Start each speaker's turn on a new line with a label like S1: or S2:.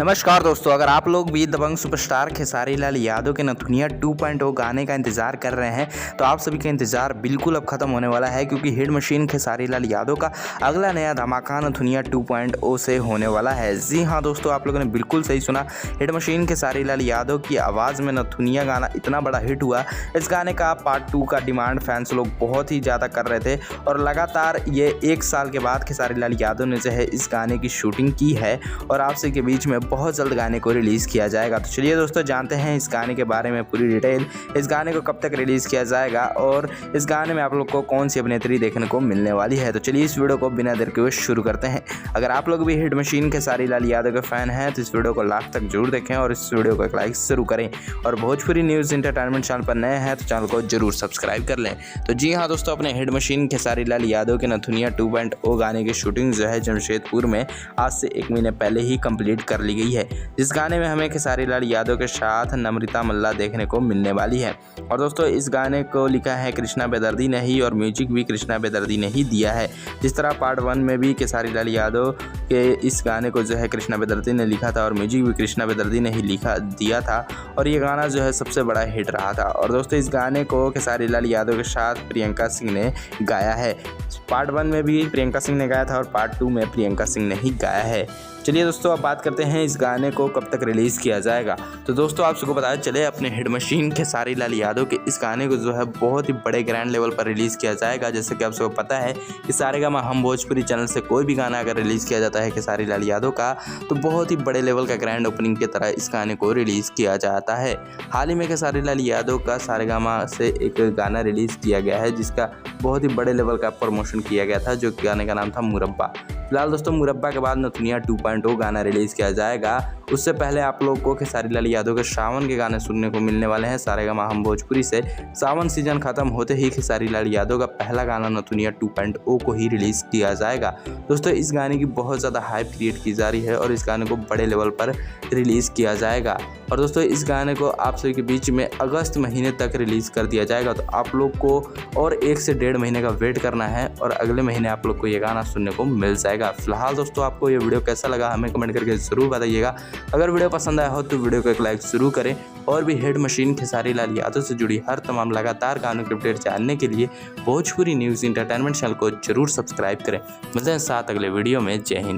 S1: नमस्कार दोस्तों, अगर आप लोग भी दबंग सुपरस्टार खेसारी लाल यादव के नथुनिया 2.0 गाने का इंतजार कर रहे हैं तो आप सभी का इंतजार बिल्कुल अब खत्म होने वाला है, क्योंकि हिट मशीन खेसारी लाल यादव का अगला नया धमाका नथुनिया 2.0 से होने वाला है। जी हाँ दोस्तों, आप लोगों ने बिल्कुल सही सुना। हिट मशीन खेसारी लाल यादव की आवाज़ में नथुनिया गाना इतना बड़ा हिट हुआ, इस गाने का पार्ट 2 का डिमांड फैंस लोग बहुत ही ज़्यादा कर रहे थे और लगातार ये 1 साल के बाद खेसारी लाल यादव ने जो है इस गाने की शूटिंग की है और आप सभी के बीच में बहुत जल्द गाने को रिलीज़ किया जाएगा। तो चलिए दोस्तों, जानते हैं इस गाने के बारे में पूरी डिटेल। इस गाने को कब तक रिलीज़ किया जाएगा और इस गाने में आप लोग को कौन सी अभिनेत्री देखने को मिलने वाली है। तो चलिए इस वीडियो को बिना देर के हुए शुरू करते हैं। अगर आप लोग भी हिट मशीन खेसारी लाल यादव के फ़ैन हैं तो इस वीडियो को लास्ट तक जरूर देखें और इस वीडियो को एक लाइक जरूर करें। और भोजपुरी न्यूज़ इंटरटेनमेंट चैनल पर नए हैं तो चैनल को जरूर सब्सक्राइब कर लें। तो जी हाँ दोस्तों, अपने हिट मशीन खेसारी लाल यादव के नथुनिया 2.0 गाने की शूटिंग जो है जमशेदपुर में आज से 1 महीने पहले ही कंप्लीट कर ली गई है। इस गाने में हमें खेसारी लाल यादव के साथ नम्रता मल्ला देखने को मिलने वाली है। और दोस्तों, इस गाने को लिखा है कृष्णा बेदर्दी ने ही और म्यूजिक भी कृष्णा बेदर्दी ने ही दिया है। जिस तरह पार्ट 1 में भी खेसारी लाल यादव के इस गाने को जो है कृष्णा बेदर्दी ने लिखा था और म्यूजिक भी कृष्णा बेदर्दी ने ही दिया था और ये गाना जो है सबसे बड़ा हिट रहा था। और दोस्तों, इस गाने को खेसारी लाल यादव के साथ प्रियंका सिंह ने गाया है। पार्ट 1 में भी प्रियंका सिंह ने गाया था और पार्ट 2 में प्रियंका सिंह ने ही गाया है। चलिए दोस्तों, अब बात करते हैं इस गाने को कब तक रिलीज़ किया जाएगा। तो दोस्तों, आप सबको बताया चले अपने हिट मशीन खेसारी लाल यादव के इस गाने को जो है बहुत ही बड़े ग्रैंड लेवल पर रिलीज़ किया जाएगा। जैसे कि आप सबको पता है कि सारेगामा हम भोजपुरी चैनल से कोई भी गाना अगर रिलीज़ किया जाता है खेसारी लाल यादव का तो बहुत ही बड़े लेवल का ग्रैंड ओपनिंग की तरह इस गाने को रिलीज़ किया जाता है। हाल ही में खेसारी लाल यादव का सारेगामा से एक गाना रिलीज़ किया गया है जिसका बहुत ही बड़े लेवल का प्रमोशन किया गया था, जो गाने का नाम था मुरब्बा। फिलहाल दोस्तों, मुरब्बा के बाद नथुनिया 2.0 गाना रिलीज़ किया जाएगा। उससे पहले आप लोग को खेसारी लाल यादव के सावन के गाने सुनने को मिलने वाले हैं सारेगामा हम भोजपुरी से। सावन सीजन खत्म होते ही खेसारी लाल यादव का पहला गाना नथुनिया 2.0 को ही रिलीज़ किया जाएगा। दोस्तों, इस गाने की बहुत ज़्यादा हाइप क्रिएट की जा रही है और इस गाने को बड़े लेवल पर रिलीज़ किया जाएगा। और दोस्तों, इस गाने को आप सभी के बीच में अगस्त महीने तक रिलीज़ कर दिया जाएगा। तो आप लोग को और 1 से 1.5 महीने का वेट करना है और अगले महीने आप लोग को ये गाना सुनने को मिल जाएगा। फिलहाल दोस्तों, आपको ये वीडियो कैसा लगा हमें कमेंट करके ज़रूर बताइएगा। अगर वीडियो पसंद आया हो तो वीडियो को एक लाइक ज़रूर करें और भी हिट मशीन खेसारी लाल यादव से जुड़ी हर तमाम लगातार गानों की अपडेट जानने के लिए भोजपुरी न्यूज़ इंटरटेनमेंट चैनल को जरूर सब्सक्राइब करें। मिलते हैं साथ अगले वीडियो में। जय हिंद।